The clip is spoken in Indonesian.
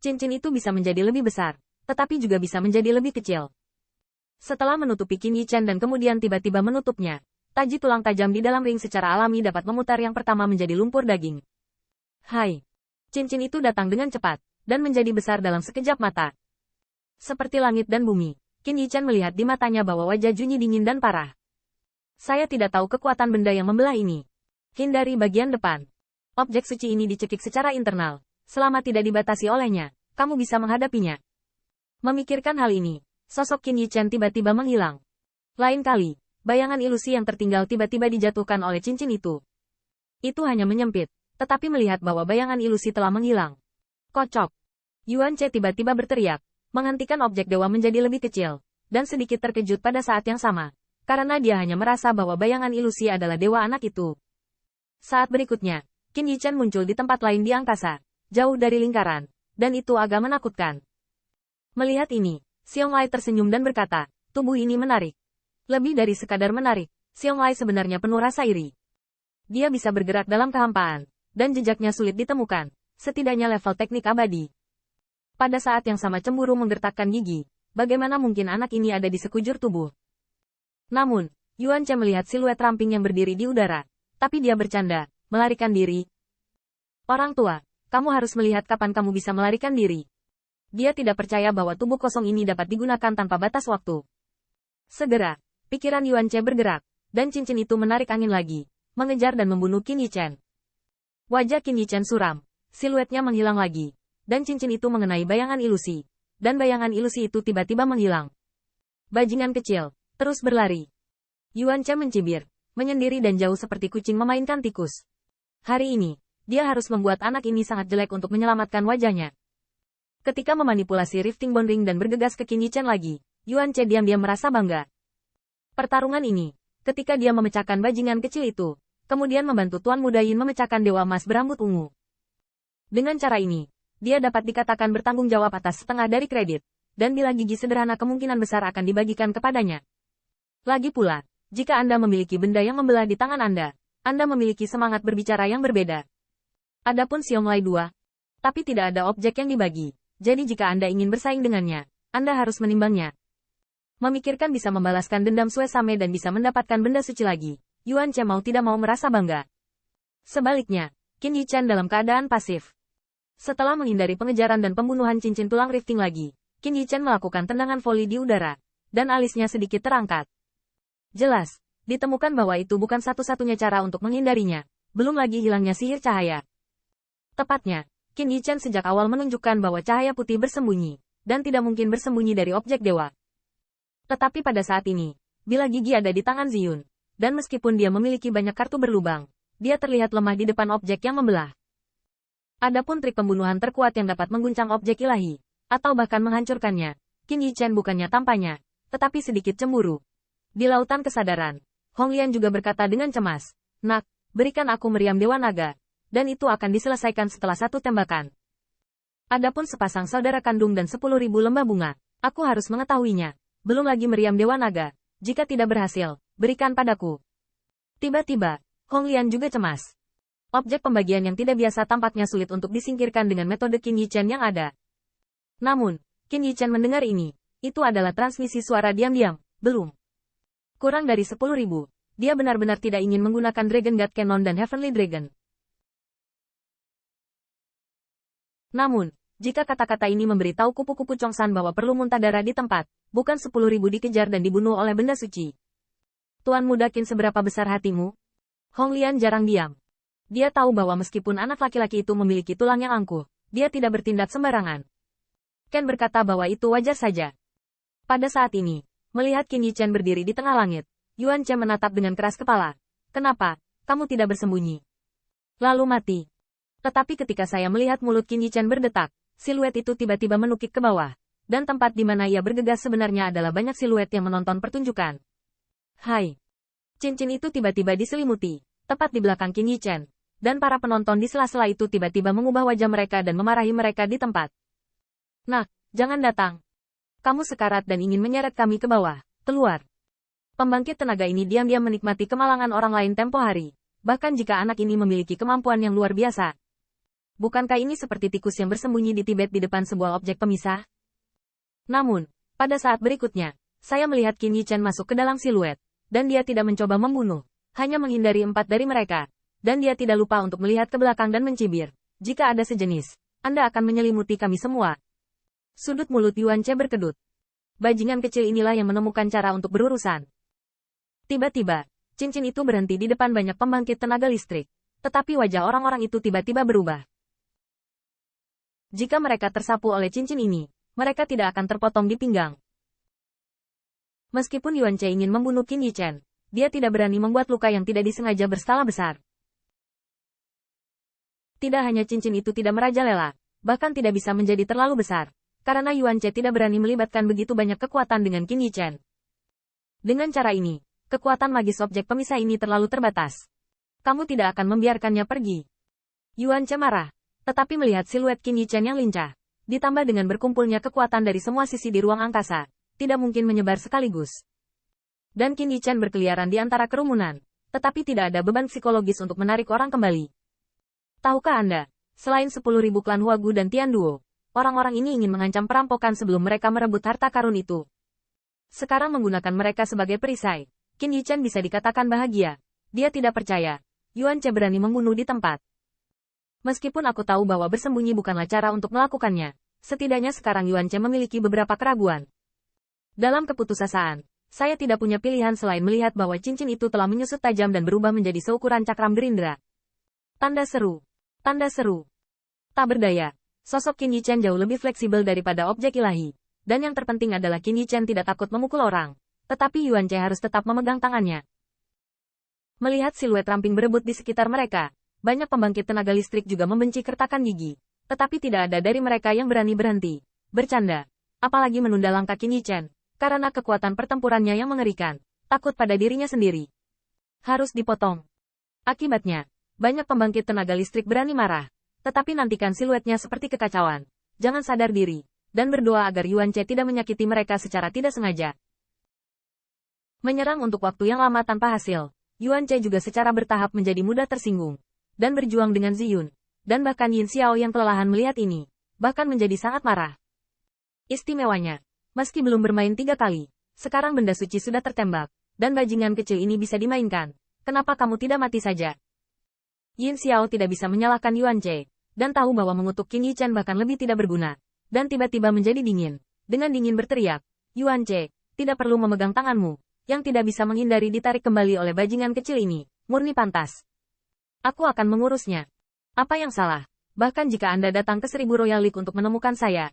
Cincin itu bisa menjadi lebih besar, tetapi juga bisa menjadi lebih kecil. Setelah menutupi Qin Yichen dan kemudian tiba-tiba menutupnya, taji tulang tajam di dalam ring secara alami dapat memutar yang pertama menjadi lumpur daging. Hai! Cincin itu datang dengan cepat, dan menjadi besar dalam sekejap mata. Seperti langit dan bumi, Qin Yichen melihat di matanya bahwa wajah Junyi dingin dan parah. Saya tidak tahu kekuatan benda yang membelah ini. Hindari bagian depan. Objek suci ini dicekik secara internal. Selama tidak dibatasi olehnya, kamu bisa menghadapinya. Memikirkan hal ini, sosok Qin Yichen tiba-tiba menghilang. Lain kali, bayangan ilusi yang tertinggal tiba-tiba dijatuhkan oleh cincin itu. Itu hanya menyempit, tetapi melihat bahwa bayangan ilusi telah menghilang. Kocok. Yuan Ce tiba-tiba berteriak, menghentikan objek dewa menjadi lebih kecil, dan sedikit terkejut pada saat yang sama. Karena dia hanya merasa bahwa bayangan ilusi adalah dewa anak itu. Saat berikutnya, Qin Yichen muncul di tempat lain di angkasa, jauh dari lingkaran, dan itu agak menakutkan. Melihat ini, Xiong Lai tersenyum dan berkata, tubuh ini menarik. Lebih dari sekadar menarik, Xiong Lai sebenarnya penuh rasa iri. Dia bisa bergerak dalam kehampaan, dan jejaknya sulit ditemukan, setidaknya level teknik abadi. Pada saat yang sama cemburu menggertakkan gigi, bagaimana mungkin anak ini ada di sekujur tubuh? Namun, Yuan Ce melihat siluet ramping yang berdiri di udara. Tapi dia bercanda, melarikan diri. Orang tua, kamu harus melihat kapan kamu bisa melarikan diri. Dia tidak percaya bahwa tubuh kosong ini dapat digunakan tanpa batas waktu. Segera, pikiran Yuan Ce bergerak, dan cincin itu menarik angin lagi, mengejar dan membunuh Qin Yichen. Wajah Qin Yichen suram, siluetnya menghilang lagi, dan cincin itu mengenai bayangan ilusi, dan bayangan ilusi itu tiba-tiba menghilang. Bajingan kecil, terus berlari. Yuan Ce mencibir, menyendiri dan jauh seperti kucing memainkan tikus. Hari ini, dia harus membuat anak ini sangat jelek untuk menyelamatkan wajahnya. Ketika memanipulasi Rifting Bone Ring dan bergegas ke Qin Yichen lagi, Yuan Ce diam-diam merasa bangga. Pertarungan ini, ketika dia memecahkan bajingan kecil itu, kemudian membantu Tuan Muda Yin memecahkan Dewa Emas berambut ungu. Dengan cara ini, dia dapat dikatakan bertanggung jawab atas setengah dari kredit, dan bila gigi sederhana kemungkinan besar akan dibagikan kepadanya. Lagi pula, jika Anda memiliki benda yang membelah di tangan Anda memiliki semangat berbicara yang berbeda. Adapun Xiong Lai 2, tapi tidak ada objek yang dibagi, jadi jika Anda ingin bersaing dengannya, Anda harus menimbangnya. Memikirkan bisa membalaskan dendam Sue Same dan bisa mendapatkan benda suci lagi, Yuan Ce mau tidak mau merasa bangga. Sebaliknya, Qin Yichen dalam keadaan pasif. Setelah menghindari pengejaran dan pembunuhan cincin tulang rifting lagi, Qin Yichen melakukan tendangan voli di udara, dan alisnya sedikit terangkat. Jelas, ditemukan bahwa itu bukan satu-satunya cara untuk menghindarinya, belum lagi hilangnya sihir cahaya. Tepatnya, Qin Yichen sejak awal menunjukkan bahwa cahaya putih bersembunyi, dan tidak mungkin bersembunyi dari objek dewa. Tetapi pada saat ini, bila gigi ada di tangan Ziyun, dan meskipun dia memiliki banyak kartu berlubang, dia terlihat lemah di depan objek yang membelah. Adapun trik pembunuhan terkuat yang dapat mengguncang objek ilahi, atau bahkan menghancurkannya, Qin Yichen bukannya tampaknya, tetapi sedikit cemburu. Di lautan kesadaran, Hong Lian juga berkata dengan cemas, "Nak, berikan aku meriam Dewa Naga, dan itu akan diselesaikan setelah satu tembakan. Adapun sepasang saudara kandung dan 10.000 lembah bunga, aku harus mengetahuinya. Belum lagi meriam Dewa Naga, jika tidak berhasil, berikan padaku." Tiba-tiba, Hong Lian juga cemas. Objek pembagian yang tidak biasa tampaknya sulit untuk disingkirkan dengan metode Qin Yichen yang ada. Namun, Qin Yichen mendengar ini, itu adalah transmisi suara diam-diam, belum. Kurang dari 10.000, dia benar-benar tidak ingin menggunakan Dragon God Cannon dan Heavenly Dragon. Namun, jika kata-kata ini memberitahu kupu-kupu Chongsan bahwa perlu muntah darah di tempat, bukan 10.000 dikejar dan dibunuh oleh benda suci. Tuan Muda Qin, seberapa besar hatimu? Hong Lian jarang diam. Dia tahu bahwa meskipun anak laki-laki itu memiliki tulang yang angkuh, dia tidak bertindak sembarangan. Ken berkata bahwa itu wajar saja. Pada saat ini, melihat Qin Yichen berdiri di tengah langit, Yuan Ce menatap dengan keras kepala. Kenapa, kamu tidak bersembunyi? Lalu mati. Tetapi ketika saya melihat mulut Qin Yichen berdetak, siluet itu tiba-tiba menukik ke bawah, dan tempat di mana ia bergegas sebenarnya adalah banyak siluet yang menonton pertunjukan. Hai! Cincin itu tiba-tiba diselimuti, tepat di belakang Qin Yichen, dan para penonton di sela-sela itu tiba-tiba mengubah wajah mereka dan memarahi mereka di tempat. Nah, jangan datang. Kamu sekarat dan ingin menyeret kami ke bawah, keluar. Pembangkit tenaga ini diam-diam menikmati kemalangan orang lain tempo hari, bahkan jika anak ini memiliki kemampuan yang luar biasa. Bukankah ini seperti tikus yang bersembunyi di Tibet di depan sebuah objek pemisah? Namun, pada saat berikutnya, saya melihat Qin Yichen masuk ke dalam siluet, dan dia tidak mencoba membunuh, hanya menghindari 4 dari mereka, dan dia tidak lupa untuk melihat ke belakang dan mencibir. Jika ada sejenis, Anda akan menyelimuti kami semua. Sudut mulut Yuan Che berkedut. Bajingan kecil inilah yang menemukan cara untuk berurusan. Tiba-tiba, cincin itu berhenti di depan banyak pembangkit tenaga listrik, tetapi wajah orang-orang itu tiba-tiba berubah. Jika mereka tersapu oleh cincin ini, mereka tidak akan terpotong di pinggang. Meskipun Yuan Che ingin membunuh Qin Yichen, dia tidak berani membuat luka yang tidak disengaja berskala besar. Tidak hanya cincin itu tidak merajalela, bahkan tidak bisa menjadi terlalu besar, karena Yuan Che tidak berani melibatkan begitu banyak kekuatan dengan Qin Yichen. Dengan cara ini, kekuatan magis objek pemisah ini terlalu terbatas. Kamu tidak akan membiarkannya pergi. Yuan Che marah, tetapi melihat siluet Qin Yichen yang lincah, ditambah dengan berkumpulnya kekuatan dari semua sisi di ruang angkasa, tidak mungkin menyebar sekaligus. Dan Qin Yichen berkeliaran di antara kerumunan, tetapi tidak ada beban psikologis untuk menarik orang kembali. Tahukah Anda, selain 10.000 klan Huagu dan Tian Duo, orang-orang ini ingin mengancam perampokan sebelum mereka merebut harta karun itu. Sekarang menggunakan mereka sebagai perisai, Qin Yichen bisa dikatakan bahagia. Dia tidak percaya Yuan Che berani membunuh di tempat. Meskipun aku tahu bahwa bersembunyi bukanlah cara untuk melakukannya, setidaknya sekarang Yuan Che memiliki beberapa keraguan. Dalam keputusasaan, saya tidak punya pilihan selain melihat bahwa cincin itu telah menyusut tajam dan berubah menjadi seukuran cakram gerindra. Tanda seru. Tanda seru. Tak berdaya, sosok Qin Yichen jauh lebih fleksibel daripada objek ilahi. Dan yang terpenting adalah Qin Yichen tidak takut memukul orang, tetapi Yuan Che harus tetap memegang tangannya. Melihat siluet ramping berebut di sekitar mereka, banyak pembangkit tenaga listrik juga membenci kertakan gigi, tetapi tidak ada dari mereka yang berani berhenti bercanda, apalagi menunda langkah Qin Yichen, karena kekuatan pertempurannya yang mengerikan, takut pada dirinya sendiri. Harus dipotong. Akibatnya, banyak pembangkit tenaga listrik berani marah, tetapi nantikan siluetnya seperti kekacauan, jangan sadar diri, dan berdoa agar Yuan Che tidak menyakiti mereka secara tidak sengaja. Menyerang untuk waktu yang lama tanpa hasil, Yuan Che juga secara bertahap menjadi mudah tersinggung, dan berjuang dengan Ziyun, dan bahkan Yin Xiao yang kelelahan melihat ini, bahkan menjadi sangat marah. Istimewanya, meski belum bermain 3 kali, sekarang benda suci sudah tertembak, dan bajingan kecil ini bisa dimainkan. Kenapa kamu tidak mati saja? Yin Xiao tidak bisa menyalahkan Yuan Che, dan tahu bahwa mengutuk Qin Yichen bahkan lebih tidak berguna, dan tiba-tiba menjadi dingin. Dengan dingin berteriak, Yuan Che, tidak perlu memegang tanganmu, yang tidak bisa menghindari ditarik kembali oleh bajingan kecil ini, murni pantas. Aku akan mengurusnya. Apa yang salah? Bahkan jika Anda datang ke 1000 Royal League untuk menemukan saya,